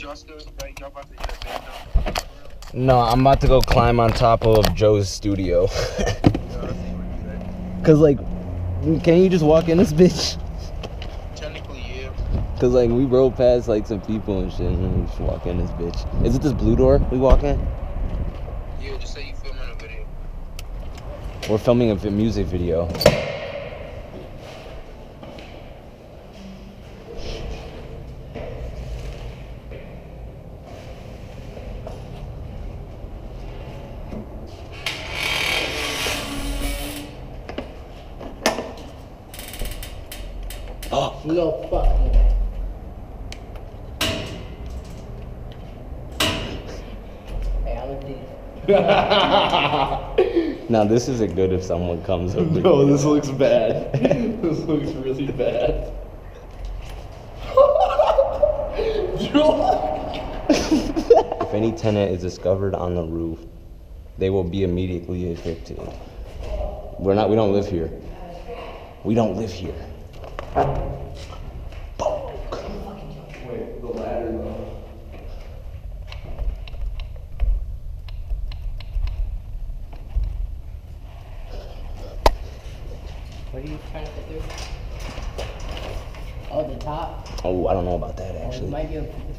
y'all still like y'all about to hit a bando? No, I'm about to go climb on top of Joe's studio. Cause like, can you just walk in this bitch? Technically, yeah. Cause like we rode past like some people and shit, and we just walk in this bitch. Is it this blue door we walk in? Yeah, just say you filming a video. We're filming a music video. Oh No fucking. Hey, I'm a thief. Now this isn't good if someone comes up. No, this looks bad. This looks really bad. If any tenant is discovered on the roof, they will be immediately evicted. We don't live here. We don't live here. Wait, the ladder though. What are you trying to get through? Oh, the top? Oh, I don't know about that Oh, you actually. might be able to get the top.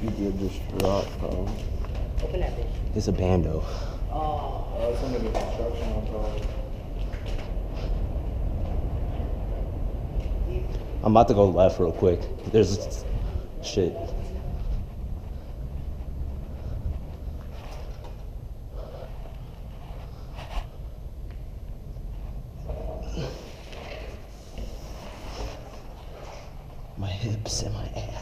You did just drop, bro. Open that bitch. It's a bando. Oh. That's under the construction on top. I'm about to go left real quick. There's shit. My hips and my ass.